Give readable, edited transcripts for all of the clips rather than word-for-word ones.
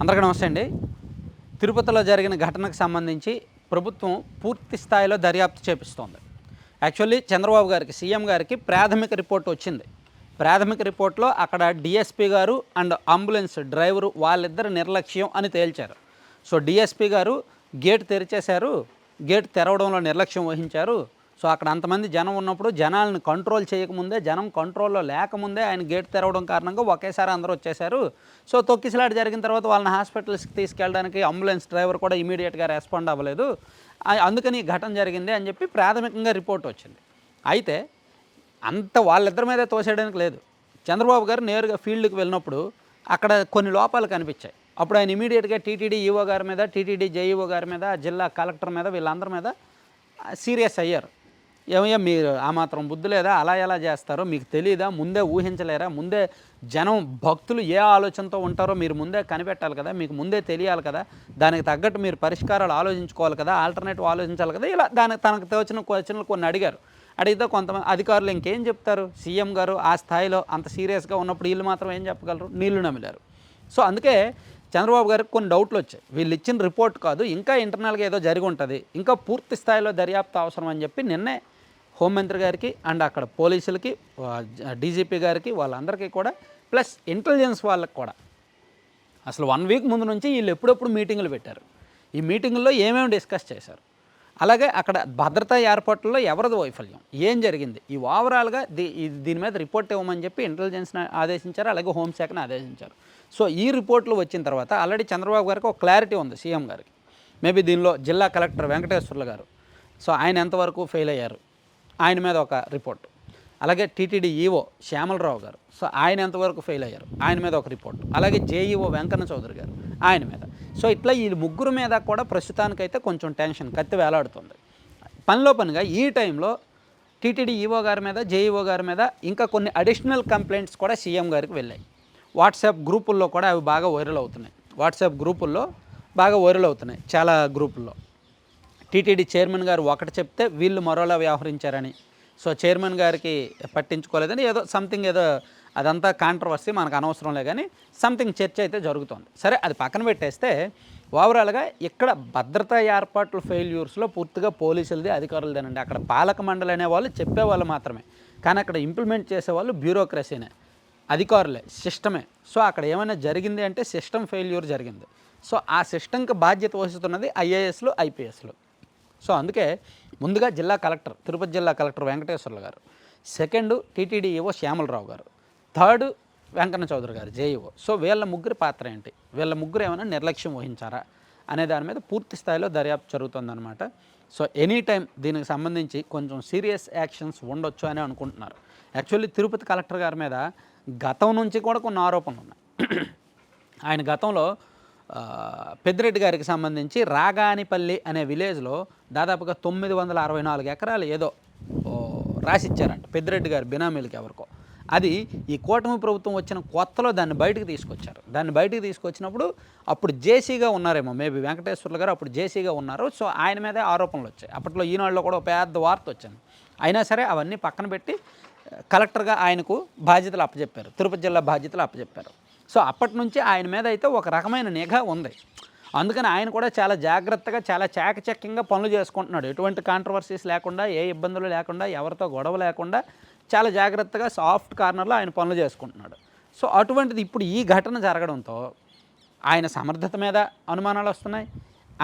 అందరికీ నమస్తే అండి. తిరుపతిలో జరిగిన ఘటనకు సంబంధించి ప్రభుత్వం పూర్తి స్థాయిలో దర్యాప్తు చేపిస్తోంది. యాక్చువల్లీ చంద్రబాబు గారికి, సీఎం గారికి ప్రాథమిక రిపోర్ట్ వచ్చింది. ప్రాథమిక రిపోర్ట్‌లో అక్కడ డీఎస్పీ గారు అండ్ అంబులెన్స్ డ్రైవరు వాళ్ళిద్దరి నిర్లక్ష్యం అని తేల్చారు. సో, డీఎస్పీ గారు గేట్ తెరిచేశారు. గేట్ తెరవడంలో నిర్లక్ష్యం వహించారు. సో, అక్కడ అంతమంది జనం ఉన్నప్పుడు జనాలను కంట్రోల్ చేయకముందే, జనం కంట్రోల్‌లో లేకముందే ఆయన గేట్ తెరవడం కారణంగా ఒకేసారి అందరూ వచ్చేశారు. సో, తొక్కిసలాట జరిగిన తర్వాత వాళ్ళని హాస్పిటల్స్‌కి తీసుకెళ్ళడానికి అంబులెన్స్ డ్రైవర్ కూడా ఇమ్మీడియట్‌గా రెస్పాండ్ అవ్వలేదు. అందుకని ఈ ఘటన జరిగింది అని చెప్పి ప్రాథమికంగా రిపోర్ట్ వచ్చింది. అయితే అంత వాళ్ళిద్దరి మీదే తోసేయడానికి లేదు. చంద్రబాబు గారు నేరుగా ఫీల్డ్‌కి వెళ్ళినప్పుడు అక్కడ కొన్ని లోపాలు కనిపించాయి. అప్పుడు ఆయన ఇమ్మీడియట్‌గా టీటీడీ ఈవో గారి మీద, టీటీడీ జేఈఓ గారి మీద, జిల్లా కలెక్టర్ మీద వీళ్ళందరి మీద సీరియస్ అయ్యారు. ఏమయ్యా మీరు ఆ మాత్రం బుద్ధి లేదా? అలా ఎలా చేస్తారో మీకు తెలీదా? ముందే ఊహించలేరా? ముందే జనం భక్తులు ఏ ఆలోచనతో ఉంటారో మీరు ముందే కనిపెట్టాలి కదా, మీకు ముందే తెలియాలి కదా, దానికి తగ్గట్టు మీరు పరిష్కారాలు ఆలోచించుకోవాలి కదా, ఆల్టర్నేటివ్ ఆలోచించాలి కదా. ఇలా తనకు తోచిన క్వశ్చన్లు కొన్ని అడిగారు. అడిగితే కొంతమంది అధికారులు ఇంకేం చెప్తారు? సీఎం గారు ఆ స్థాయిలో అంత సీరియస్గా ఉన్నప్పుడు వీళ్ళు మాత్రం ఏం చెప్పగలరు? నీళ్లు నమిలారు. సో, అందుకే చంద్రబాబు గారికి కొన్ని డౌట్లు వచ్చాయి. వీళ్ళు ఇచ్చిన రిపోర్ట్ కాదు, ఇంకా ఇంటర్నల్గా ఏదో జరిగి ఉంటుంది, ఇంకా పూర్తి స్థాయిలో దర్యాప్తు అవసరం అని చెప్పి నిన్నే హోంమంత్రి గారికి అండ్ అక్కడ పోలీసులకి, డీజీపీ గారికి, వాళ్ళందరికీ కూడా, ప్లస్ ఇంటెలిజెన్స్ వాళ్ళకి కూడా అసలు 1 వీక్ ముందు నుంచి వీళ్ళు ఎప్పుడెప్పుడు మీటింగులు పెట్టారు, ఈ మీటింగుల్లో ఏమేమి డిస్కస్ చేశారు, అలాగే అక్కడ భద్రతా ఏర్పాట్లలో ఎవరిది వైఫల్యం, ఏం జరిగింది, ఈ ఓవరాల్గా దీని మీద రిపోర్ట్ ఇవ్వమని చెప్పి ఇంటెలిజెన్స్ని ఆదేశించారు, అలాగే హోంశాఖని ఆదేశించారు. సో, ఈ రిపోర్ట్లు వచ్చిన తర్వాత ఆల్రెడీ చంద్రబాబు గారికి ఒక క్లారిటీ ఉంది సీఎం గారికి. మేబీ దీనిలో జిల్లా కలెక్టర్ వెంకటేశ్వర్లు గారు, సో ఆయన ఎంతవరకు ఫెయిల్ అయ్యారు, ఆయన మీద ఒక రిపోర్ట్, అలాగే టీటీడీ ఈవో శ్యామలరావు గారు, సో ఆయన ఎంతవరకు ఫెయిల్ అయ్యారు, ఆయన మీద ఒక రిపోర్ట్, అలాగే జేఈఓ వెంకన్న చౌదరి గారు ఆయన మీద. సో ఇట్లా ఈ ముగ్గురు మీద కూడా ప్రస్తుతానికైతే కొంచెం టెన్షన్ కత్తి వేలాడుతుంది. పనిలో పనిగా ఈ టైంలో టీటీడీ ఈవో గారి మీద, జేఈఓ గారి మీద ఇంకా కొన్ని అడిషనల్ కంప్లైంట్స్ కూడా సీఎం గారికి వెళ్ళాయి. వాట్సాప్ గ్రూపుల్లో కూడా అవి బాగా వైరల్ అవుతున్నాయి. చాలా గ్రూపుల్లో టీటీడీ చైర్మన్ గారు ఒకటి చెప్తే వీళ్ళు మరోలా వ్యవహరించారని, సో చైర్మన్ గారికి పట్టించుకోలేదని ఏదో సంథింగ్, ఏదో అదంతా కాంట్రవర్సీ, మనకు అనవసరంలే, కానీ సంథింగ్ చర్చ అయితే జరుగుతోంది. సరే, అది పక్కన పెట్టేస్తే ఓవరాల్గా ఇక్కడ భద్రతా ఏర్పాట్ల ఫెయిల్యూర్స్లో పూర్తిగా పోలీసులది, అధికారులదేనండి. అక్కడ పాలక మండలి అనేవాళ్ళు చెప్పేవాళ్ళు మాత్రమే, కానీ అక్కడ ఇంప్లిమెంట్ చేసేవాళ్ళు బ్యూరోక్రసీనే, అధికారులే, సిస్టమే. సో అక్కడ ఏమైనా జరిగింది అంటే సిస్టమ్ ఫెయిల్యూర్ జరిగింది. సో ఆ సిస్టమ్కి బాధ్యత వహిస్తున్నది ఐఏఎస్లు, ఐపీఎస్లు. సో అందుకే ముందుగా తిరుపతి జిల్లా కలెక్టర్ వెంకటేశ్వర్లు గారు, సెకండ్ టీటీడీ ఈవో శ్యామలరావు గారు, థర్డ్ వెంకన్న చౌదరి గారు జేఈఓ. సో వీళ్ళ ముగ్గురి పాత్ర ఏంటి, వీళ్ళ ముగ్గురు ఏమైనా నిర్లక్ష్యం వహించారా అనే దాని మీద పూర్తి స్థాయిలో దర్యాప్తు జరుగుతుందన్నమాట. సో ఎనీ టైం దీనికి సంబంధించి కొంచెం సీరియస్ యాక్షన్స్ ఉండొచ్చు అని అనుకుంటున్నారు. యాక్చువల్లీ తిరుపతి కలెక్టర్ గారి మీద గతం నుంచి కూడా కొన్ని ఆరోపణలు ఉన్నాయి. ఆయన గతంలో పెద్దిరెడ్డి గారికి సంబంధించి రాగానిపల్లి అనే విలేజ్లో దాదాపుగా 964 ఎకరాలు ఏదో రాసిచ్చారంట పెద్దిరెడ్డి గారి బినామీలకి ఎవరికో. అది ఈ కూటమి ప్రభుత్వం వచ్చిన కొత్తలో దాన్ని బయటకు తీసుకొచ్చారు. దాన్ని బయటకు తీసుకొచ్చినప్పుడు అప్పుడు జేసీగా ఉన్నారేమో, మేబీ వెంకటేశ్వర్లు గారు అప్పుడు జేసీగా ఉన్నారు. సో ఆయన మీదే ఆరోపణలు వచ్చాయి. అప్పట్లో ఈనాడులో కూడా ఒక పెద్ద వార్త వచ్చింది. అయినా సరే అవన్నీ పక్కన పెట్టి కలెక్టర్గా ఆయనకు బాధ్యతలు అప్పచెప్పారు, తిరుపతి జిల్లా బాధ్యతలు అప్పచెప్పారు. సో అప్పటి నుంచి ఆయన మీద అయితే ఒక రకమైన నిఘా ఉంది. అందుకని ఆయన కూడా చాలా జాగ్రత్తగా, చాలా చాకచక్యంగా పనులు చేసుకుంటున్నాడు. ఎటువంటి కాంట్రవర్సీస్ లేకుండా, ఏ ఇబ్బందులు లేకుండా, ఎవరితో గొడవ లేకుండా చాలా జాగ్రత్తగా సాఫ్ట్ కార్నర్లో ఆయన పనులు చేసుకుంటున్నాడు. సో అటువంటిది ఇప్పుడు ఈ ఘటన జరగడంతో ఆయన సమర్థత మీద అనుమానాలు వస్తున్నాయి,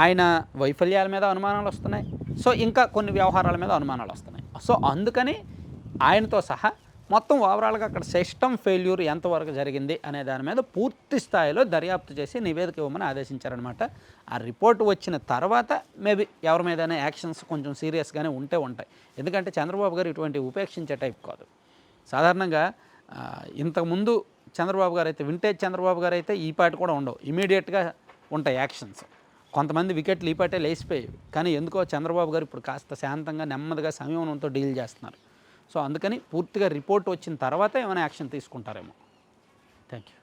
ఆయన వైఫల్యాల మీద అనుమానాలు వస్తున్నాయి, సో ఇంకా కొన్ని వ్యవహారాల మీద అనుమానాలు వస్తున్నాయి. సో అందుకని ఆయనతో సహా మొత్తం ఓవరాల్గా అక్కడ సిస్టమ్ ఫెయిల్యూర్ ఎంతవరకు జరిగింది అనే దాని మీద పూర్తి స్థాయిలో దర్యాప్తు చేసి నివేదిక ఇవ్వమని ఆదేశించారనమాట. ఆ రిపోర్ట్ వచ్చిన తర్వాత మేబీ ఎవరి మీదైనా యాక్షన్స్ కొంచెం సీరియస్గానే ఉంటాయి. ఎందుకంటే చంద్రబాబు గారు ఇటువంటి ఉపేక్షించే టైప్ కాదు. సాధారణంగా ఇంతకుముందు చంద్రబాబు గారు అయితే, వింటేజ్ చంద్రబాబు గారు అయితే ఈ పాటి కూడా ఉండవు, ఇమీడియట్గా ఉంటాయి యాక్షన్స్. కొంతమంది వికెట్లు ఈ పాటే లేచిపోయేవి, కానీ ఎందుకో చంద్రబాబు గారు ఇప్పుడు కాస్త శాంతంగా, నెమ్మదిగా, సంయమనంతో డీల్ చేస్తున్నారు. సో అందుకని పూర్తిగా రిపోర్ట్ వచ్చిన తర్వాత ఏమైనా యాక్షన్ తీసుకుంటారేమో. Thank you.